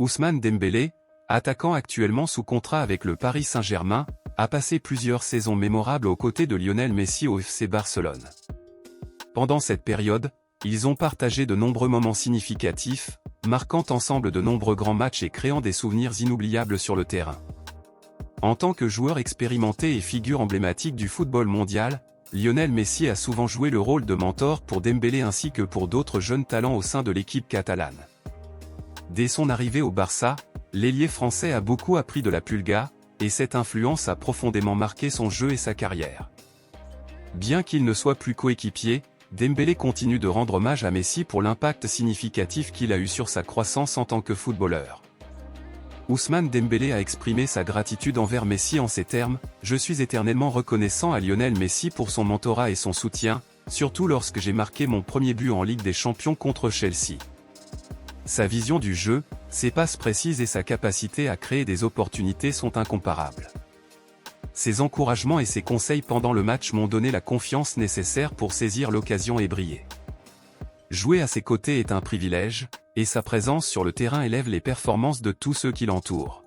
Ousmane Dembélé, attaquant actuellement sous contrat avec le Paris Saint-Germain, a passé plusieurs saisons mémorables aux côtés de Lionel Messi au FC Barcelone. Pendant cette période, ils ont partagé de nombreux moments significatifs, marquant ensemble de nombreux grands matchs et créant des souvenirs inoubliables sur le terrain. En tant que joueur expérimenté et figure emblématique du football mondial, Lionel Messi a souvent joué le rôle de mentor pour Dembélé ainsi que pour d'autres jeunes talents au sein de l'équipe catalane. Dès son arrivée au Barça, l'ailier français a beaucoup appris de la Pulga, et cette influence a profondément marqué son jeu et sa carrière. Bien qu'il ne soit plus coéquipier, Dembélé continue de rendre hommage à Messi pour l'impact significatif qu'il a eu sur sa croissance en tant que footballeur. Ousmane Dembélé a exprimé sa gratitude envers Messi en ces termes : « Je suis éternellement reconnaissant à Lionel Messi pour son mentorat et son soutien, surtout lorsque j'ai marqué mon premier but en Ligue des Champions contre Chelsea. Sa vision du jeu, ses passes précises et sa capacité à créer des opportunités sont incomparables. Ses encouragements et ses conseils pendant le match m'ont donné la confiance nécessaire pour saisir l'occasion et briller. Jouer à ses côtés est un privilège, et sa présence sur le terrain élève les performances de tous ceux qui l'entourent. »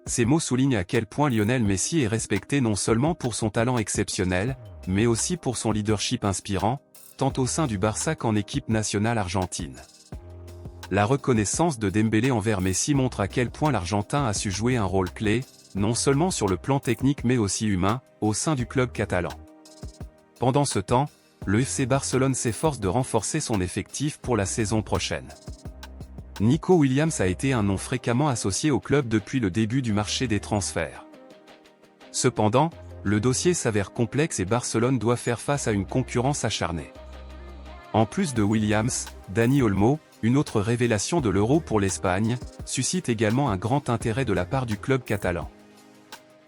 Ces mots soulignent à quel point Lionel Messi est respecté non seulement pour son talent exceptionnel, mais aussi pour son leadership inspirant, tant au sein du Barça qu'en équipe nationale argentine. La reconnaissance de Dembélé envers Messi montre à quel point l'Argentin a su jouer un rôle clé, non seulement sur le plan technique mais aussi humain, au sein du club catalan. Pendant ce temps, le FC Barcelone s'efforce de renforcer son effectif pour la saison prochaine. Nico Williams a été un nom fréquemment associé au club depuis le début du marché des transferts. Cependant, le dossier s'avère complexe et Barcelone doit faire face à une concurrence acharnée. En plus de Williams, Dani Olmo, une autre révélation de l'Euro pour l'Espagne, suscite également un grand intérêt de la part du club catalan.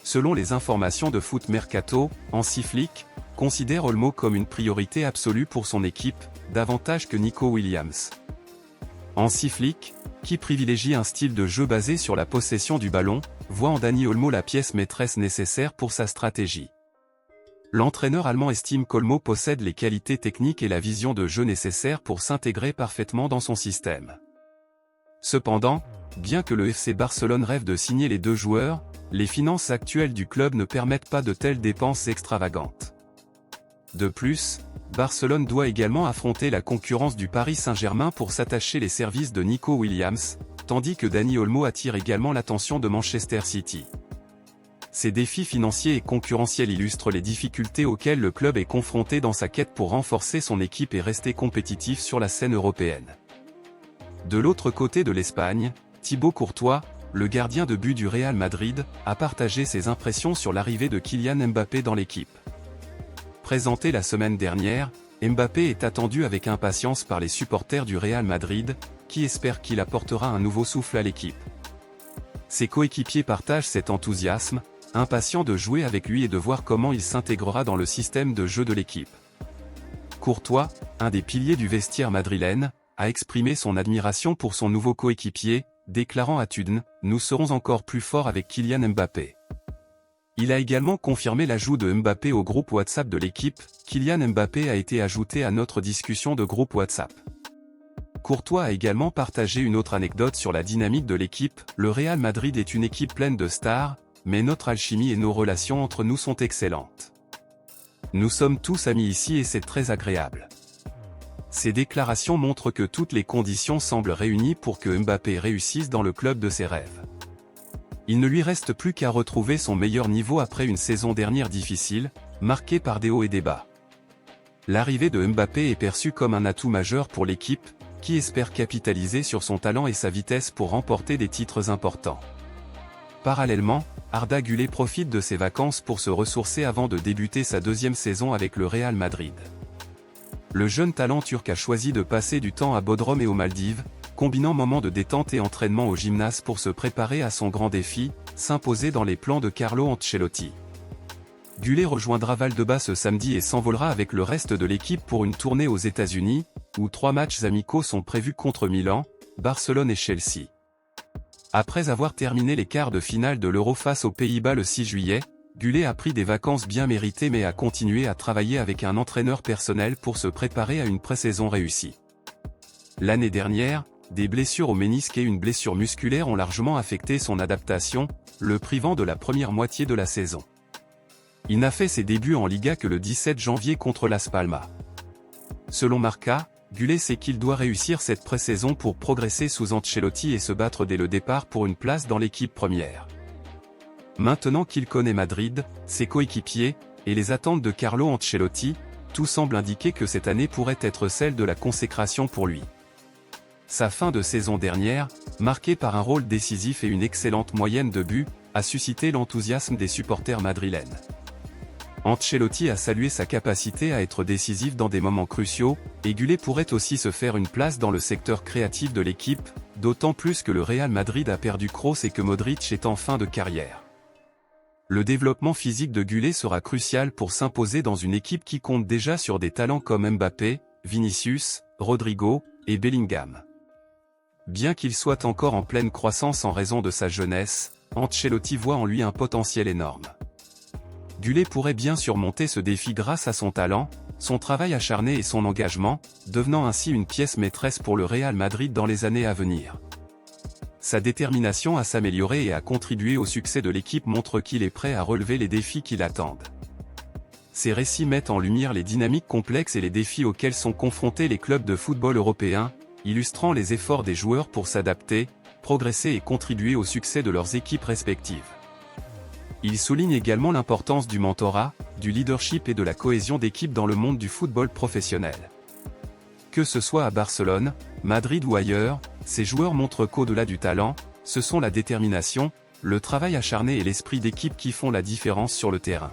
Selon les informations de Foot Mercato, Hansi Flick considère Olmo comme une priorité absolue pour son équipe, davantage que Nico Williams. Hansi Flick, qui privilégie un style de jeu basé sur la possession du ballon, voit en Dani Olmo la pièce maîtresse nécessaire pour sa stratégie. L'entraîneur allemand estime qu'Olmo possède les qualités techniques et la vision de jeu nécessaires pour s'intégrer parfaitement dans son système. Cependant, bien que le FC Barcelone rêve de signer les deux joueurs, les finances actuelles du club ne permettent pas de telles dépenses extravagantes. De plus, Barcelone doit également affronter la concurrence du Paris Saint-Germain pour s'attacher les services de Nico Williams, tandis que Dani Olmo attire également l'attention de Manchester City. Ces défis financiers et concurrentiels illustrent les difficultés auxquelles le club est confronté dans sa quête pour renforcer son équipe et rester compétitif sur la scène européenne. De l'autre côté de l'Espagne, Thibaut Courtois, le gardien de but du Real Madrid, a partagé ses impressions sur l'arrivée de Kylian Mbappé dans l'équipe. Présenté la semaine dernière, Mbappé est attendu avec impatience par les supporters du Real Madrid, qui espèrent qu'il apportera un nouveau souffle à l'équipe. Ses coéquipiers partagent cet enthousiasme, impatients de jouer avec lui et de voir comment il s'intégrera dans le système de jeu de l'équipe. Courtois, un des piliers du vestiaire madrilène, a exprimé son admiration pour son nouveau coéquipier, déclarant à TUDN : « Nous serons encore plus forts avec Kylian Mbappé ». Il a également confirmé l'ajout de Mbappé au groupe WhatsApp de l'équipe. Kylian Mbappé a été ajouté à notre discussion de groupe WhatsApp. Courtois a également partagé une autre anecdote sur la dynamique de l'équipe. Le Real Madrid est une équipe pleine de stars, mais notre alchimie et nos relations entre nous sont excellentes. Nous sommes tous amis ici et c'est très agréable. Ces déclarations montrent que toutes les conditions semblent réunies pour que Mbappé réussisse dans le club de ses rêves. Il ne lui reste plus qu'à retrouver son meilleur niveau après une saison dernière difficile, marquée par des hauts et des bas. L'arrivée de Mbappé est perçue comme un atout majeur pour l'équipe, qui espère capitaliser sur son talent et sa vitesse pour remporter des titres importants. Parallèlement, Arda Güler profite de ses vacances pour se ressourcer avant de débuter sa deuxième saison avec le Real Madrid. Le jeune talent turc a choisi de passer du temps à Bodrum et aux Maldives, combinant moments de détente et entraînement au gymnase pour se préparer à son grand défi, s'imposer dans les plans de Carlo Ancelotti. Güler rejoindra Valdebebas ce samedi et s'envolera avec le reste de l'équipe pour une tournée aux États-Unis, où 3 matchs amicaux sont prévus contre Milan, Barcelone et Chelsea. Après avoir terminé les quarts de finale de l'Euro face aux Pays-Bas le 6 juillet, Güler a pris des vacances bien méritées mais a continué à travailler avec un entraîneur personnel pour se préparer à une pré-saison réussie. L'année dernière, des blessures au ménisque et une blessure musculaire ont largement affecté son adaptation, le privant de la première moitié de la saison. Il n'a fait ses débuts en Liga que le 17 janvier contre Las Palmas. Selon Marca, Gullet sait qu'il doit réussir cette pré-saison pour progresser sous Ancelotti et se battre dès le départ pour une place dans l'équipe première. Maintenant qu'il connaît Madrid, ses coéquipiers, et les attentes de Carlo Ancelotti, tout semble indiquer que cette année pourrait être celle de la consécration pour lui. Sa fin de saison dernière, marquée par un rôle décisif et une excellente moyenne de buts, a suscité l'enthousiasme des supporters madrilènes. Ancelotti a salué sa capacité à être décisif dans des moments cruciaux, et Gullet pourrait aussi se faire une place dans le secteur créatif de l'équipe, d'autant plus que le Real Madrid a perdu Kroos et que Modric est en fin de carrière. Le développement physique de Gullet sera crucial pour s'imposer dans une équipe qui compte déjà sur des talents comme Mbappé, Vinicius, Rodrigo et Bellingham. Bien qu'il soit encore en pleine croissance en raison de sa jeunesse, Ancelotti voit en lui un potentiel énorme. Gullet pourrait bien surmonter ce défi grâce à son talent, son travail acharné et son engagement, devenant ainsi une pièce maîtresse pour le Real Madrid dans les années à venir. Sa détermination à s'améliorer et à contribuer au succès de l'équipe montre qu'il est prêt à relever les défis qui l'attendent. Ces récits mettent en lumière les dynamiques complexes et les défis auxquels sont confrontés les clubs de football européens, illustrant les efforts des joueurs pour s'adapter, progresser et contribuer au succès de leurs équipes respectives. Il souligne également l'importance du mentorat, du leadership et de la cohésion d'équipe dans le monde du football professionnel. Que ce soit à Barcelone, Madrid ou ailleurs, ces joueurs montrent qu'au-delà du talent, ce sont la détermination, le travail acharné et l'esprit d'équipe qui font la différence sur le terrain.